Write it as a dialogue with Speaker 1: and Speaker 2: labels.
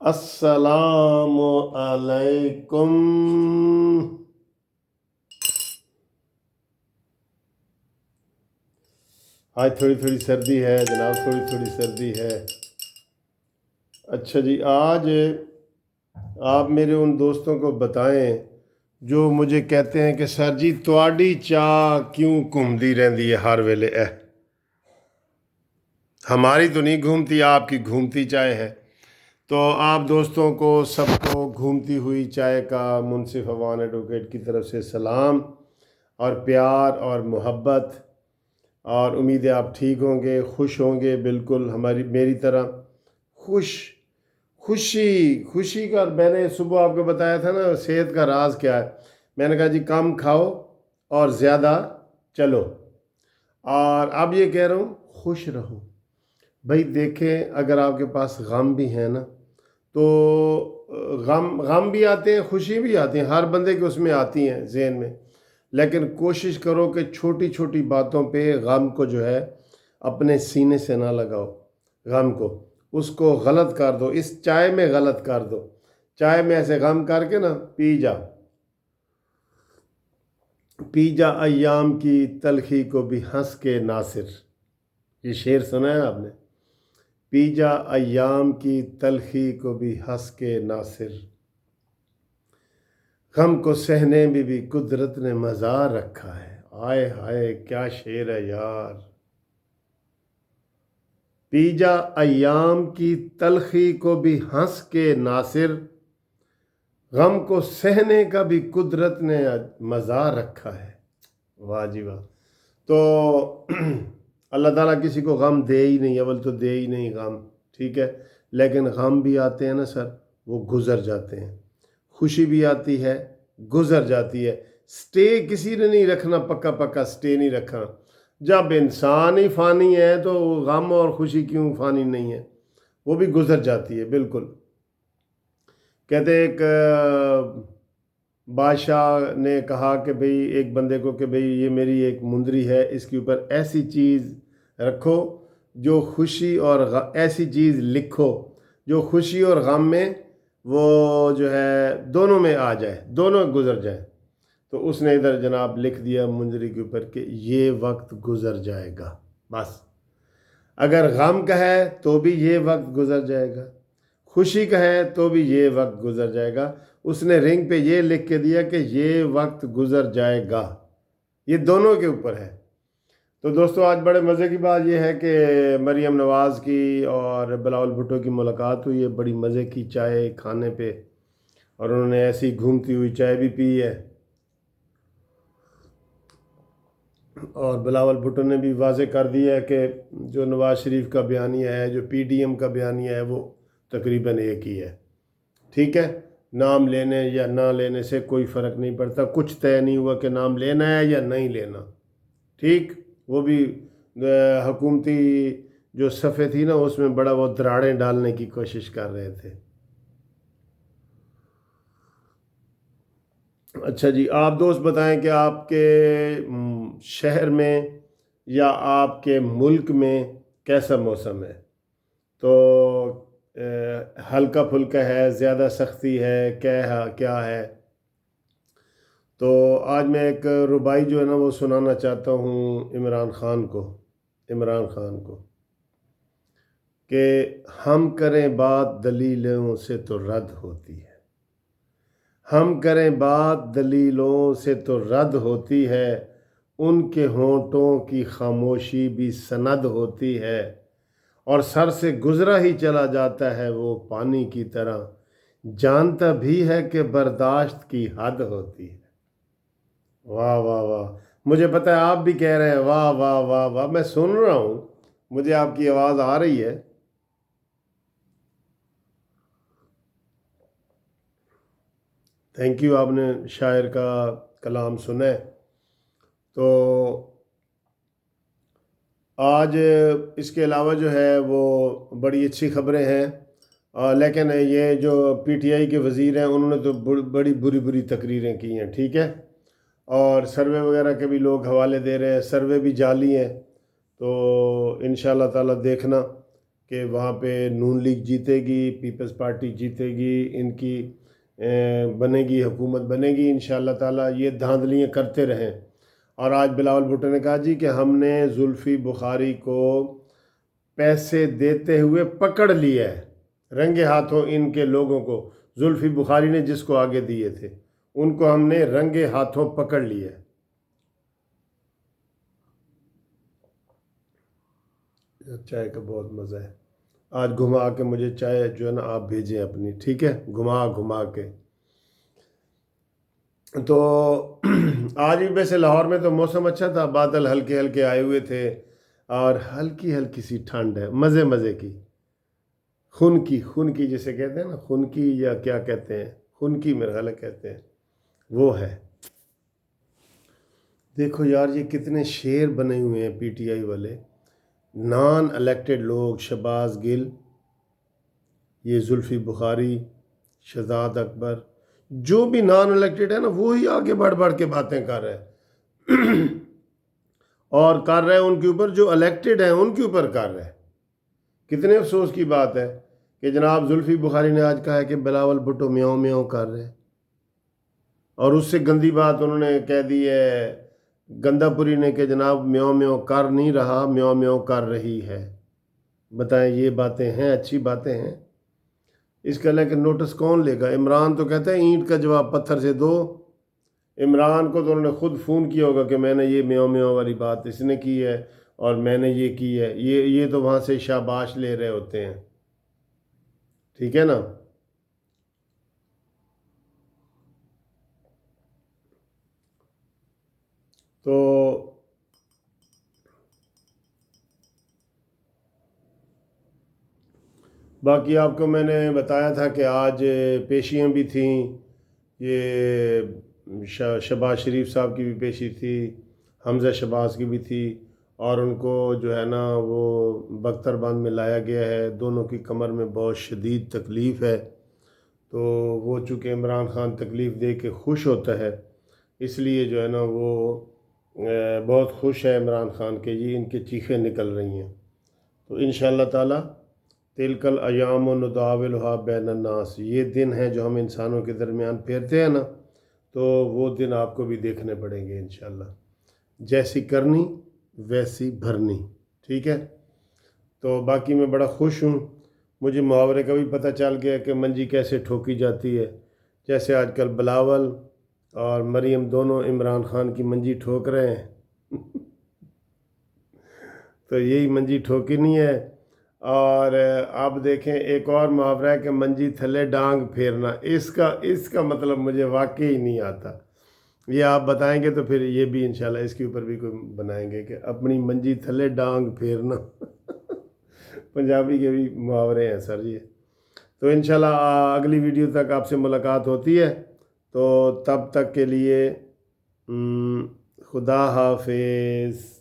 Speaker 1: السلام علیکم۔ آج تھوڑی تھوڑی سردی ہے جناب، تھوڑی تھوڑی سردی ہے۔ اچھا جی، آج آپ میرے ان دوستوں کو بتائیں جو مجھے کہتے ہیں کہ سر جی تواڈی چاہ کیوں گھومتی رہندی ہے ہر ویلے ہماری تو نہیں گھومتی، آپ کی گھومتی چائے ہے۔ تو آپ دوستوں کو سب کو گھومتی ہوئی چائے کا منصف عوان ایڈوکیٹ کی طرف سے سلام اور پیار اور محبت، اور امید ہے آپ ٹھیک ہوں گے، خوش ہوں گے، بالکل میری طرح خوشی کا۔ میں نے صبح آپ کو بتایا تھا نا صحت کا راز کیا ہے، میں نے کہا جی کم کھاؤ اور زیادہ چلو، اور اب یہ کہہ رہا ہوں خوش رہو۔ بھائی دیکھیں، اگر آپ کے پاس غم بھی ہے نا تو غم بھی آتے ہیں، خوشی بھی آتی ہیں، ہر بندے کے اس میں آتی ہیں ذہن میں، لیکن کوشش کرو کہ چھوٹی چھوٹی باتوں پہ غم کو جو ہے اپنے سینے سے نہ لگاؤ، غم کو اس کو غلط کر دو، اس چائے میں غلط کر دو، چائے میں ایسے غم کر کے نا پی جا ایام کی تلخی کو بھی ہنس کے ناصر۔ یہ شعر سنا ہے آپ نے؟ پی جا ایام کی تلخی کو بھی ہنس کے ناصر، غم کو سہنے میں بھی قدرت نے مزہ رکھا ہے۔ آئے ہائے کیا شعر ہے یار۔ پی جا ایام کی تلخی کو بھی ہنس کے ناصر، غم کو سہنے کا بھی قدرت نے مزہ رکھا ہے۔ واہ جی واہ۔ تو اللہ تعالیٰ کسی کو غم دے ہی نہیں، اول تو دے ہی نہیں غم، ٹھیک ہے، لیکن غم بھی آتے ہیں نا سر، وہ گزر جاتے ہیں۔ خوشی بھی آتی ہے، گزر جاتی ہے۔ سٹے کسی نے نہیں رکھنا، پکا پکا سٹے نہیں رکھنا۔ جب انسان ہی فانی ہے تو غم اور خوشی کیوں فانی نہیں ہے، وہ بھی گزر جاتی ہے بالکل۔ کہتے ایک بادشاہ نے کہا کہ بھئی ایک بندے کو کہ بھئی یہ میری ایک مندری ہے، اس کے اوپر ایسی چیز رکھو جو خوشی اور ایسی چیز لکھو جو خوشی اور غم میں وہ جو ہے دونوں میں آ جائے، دونوں گزر جائیں۔ تو اس نے ادھر جناب لکھ دیا منظری کے اوپر کہ یہ وقت گزر جائے گا، بس۔ اگر غم کا ہے تو بھی یہ وقت گزر جائے گا، خوشی کا ہے تو بھی یہ وقت گزر جائے گا۔ اس نے رنگ پہ یہ لکھ کے دیا کہ یہ وقت گزر جائے گا، یہ دونوں کے اوپر ہے۔ تو دوستو آج بڑے مزے کی بات یہ ہے کہ مریم نواز کی اور بلاول بھٹو کی ملاقات ہوئی ہے، بڑی مزے کی چائے کھانے پہ، اور انہوں نے ایسی گھومتی ہوئی چائے بھی پی ہے، اور بلاول بھٹو نے بھی واضح کر دیا ہے کہ جو نواز شریف کا بیانیہ ہے، جو پی ڈی ایم کا بیانیہ ہے، وہ تقریباً ایک ہی ہے، ٹھیک ہے۔ نام لینے یا نہ لینے سے کوئی فرق نہیں پڑتا، کچھ طے نہیں ہوا کہ نام لینا ہے یا نہیں لینا، ٹھیک۔ وہ بھی حکومتی جو صفحے تھی نا اس میں بڑا وہ دراڑیں ڈالنے کی کوشش کر رہے تھے۔ اچھا جی، آپ دوست بتائیں کہ آپ کے شہر میں یا آپ کے ملک میں کیسا موسم ہے؟ تو ہلکا پھلکا ہے، زیادہ سختی ہے، کیا ہے؟ تو آج میں ایک ربائی جو ہے نا وہ سنانا چاہتا ہوں عمران خان کو کہ ہم کریں بات دلیلوں سے تو رد ہوتی ہے، ہم کریں بات دلیلوں سے تو رد ہوتی ہے، ان کے ہونٹوں کی خاموشی بھی سند ہوتی ہے، اور سر سے گزرا ہی چلا جاتا ہے وہ پانی کی طرح، جانتا بھی ہے کہ برداشت کی حد ہوتی ہے۔ واہ واہ واہ، مجھے پتہ ہے آپ بھی کہہ رہے ہیں واہ واہ واہ واہ، میں سن رہا ہوں، مجھے آپ کی آواز آ رہی ہے۔ تھینک یو، آپ نے شاعر کا کلام سنا ہے۔ تو آج اس کے علاوہ جو ہے وہ بڑی اچھی خبریں ہیں، لیکن یہ جو پی ٹی آئی کے وزیر ہیں انہوں نے تو بڑی بری تقریریں کی ہیں، ٹھیک ہے، اور سروے وغیرہ کے بھی لوگ حوالے دے رہے ہیں، سروے بھی جعلی ہیں۔ تو انشاءاللہ تعالیٰ دیکھنا کہ وہاں پہ نون لیگ جیتے گی، پیپلز پارٹی جیتے گی، ان کی بنے گی حکومت بنے گی انشاءاللہ تعالی، یہ دھاندلیاں کرتے رہیں۔ اور آج بلاول بھٹو نے کہا جی کہ ہم نے زلفی بخاری کو پیسے دیتے ہوئے پکڑ لیا ہے رنگے ہاتھوں، ان کے لوگوں کو، زلفی بخاری نے جس کو آگے دیے تھے ان کو ہم نے رنگے ہاتھوں پکڑ لیا ہے۔ چائے کا بہت مزہ ہے، آج گھما کے مجھے چائے جو ہے نا آپ بھیجیں اپنی، ٹھیک ہے، گھما کے۔ تو آج بھی ویسے لاہور میں تو موسم اچھا تھا، بادل ہلکے ہلکے آئے ہوئے تھے اور ہلکی ہلکی سی ٹھنڈ ہے، مزے کی، خون کی جسے کہتے ہیں نا، خون کی یا کیا کہتے ہیں، خون کی میرا خیال ہے کہتے ہیں، وہ ہے۔ دیکھو یار یہ کتنے شیر بنے ہوئے ہیں پی ٹی آئی والے، نان الیکٹڈ لوگ، شہباز گل، یہ زلفی بخاری، شہزاد اکبر، جو بھی نان الیکٹڈ ہے نا وہی آگے بڑھ کے باتیں کر رہے ہیں اور کر رہے ہیں ان کے اوپر، جو الیکٹڈ ہیں ان کے اوپر کر رہے ہیں۔ کتنے افسوس کی بات ہے کہ جناب زلفی بخاری نے آج کہا ہے کہ بلاول بھٹو میاؤں میاؤں کر رہے ہیں، اور اس سے گندی بات انہوں نے کہہ دی ہے گندہ پوری نے کہ جناب میاؤں میاؤں کر نہیں رہا، میاؤں میاؤں کر رہی ہے۔ بتائیں یہ باتیں ہیں، اچھی باتیں ہیں؟ اس کا لیکن نوٹس کون لے گا؟ عمران تو کہتا ہے اینٹ کا جواب پتھر سے دو۔ عمران کو تو انہوں نے خود فون کیا ہوگا کہ میں نے یہ میاؤں میاؤں والی بات اس نے کی ہے اور میں نے یہ کی ہے، یہ تو وہاں سے شاباش لے رہے ہوتے ہیں، ٹھیک ہے نا۔ تو باقی آپ کو میں نے بتایا تھا کہ آج پیشیاں بھی تھیں، یہ شہباز شریف صاحب کی بھی پیشی تھی، حمزہ شہباز کی بھی تھی، اور ان کو جو ہے نا وہ بختر بند میں لایا گیا ہے، دونوں کی کمر میں بہت شدید تکلیف ہے، تو وہ چونکہ عمران خان تکلیف دے کے خوش ہوتا ہے، اس لیے جو ہے نا وہ بہت خوش ہے عمران خان کے، یہ ان کے چیخیں نکل رہی ہیں۔ تو انشاءاللہ تعالی تلک الایام نداولھا بین الناس، یہ دن ہے جو ہم انسانوں کے درمیان پھیرتے ہیں نا، تو وہ دن آپ کو بھی دیکھنے پڑیں گے انشاءاللہ، جیسی کرنی ویسی بھرنی، ٹھیک ہے۔ تو باقی میں بڑا خوش ہوں، مجھے محاورے کا بھی پتہ چل گیا کہ منجی کیسے ٹھوکی جاتی ہے، جیسے آج کل بلاول اور مریم دونوں عمران خان کی منجی ٹھوک رہے ہیں تو یہی منجی ٹھوکنی ہے۔ اور آپ دیکھیں ایک اور محاورہ ہے کہ منجی تھلے ڈانگ پھیرنا، اس کا مطلب مجھے واقعی نہیں آتا، یہ آپ بتائیں گے تو پھر یہ بھی انشاءاللہ اس کے اوپر بھی کوئی بنائیں گے کہ اپنی منجی تھلے ڈانگ پھیرنا پنجابی کے بھی محاورے ہیں سر یہ۔ تو انشاءاللہ اگلی ویڈیو تک آپ سے ملاقات ہوتی ہے، تو تب تک کے لیے خدا حافظ۔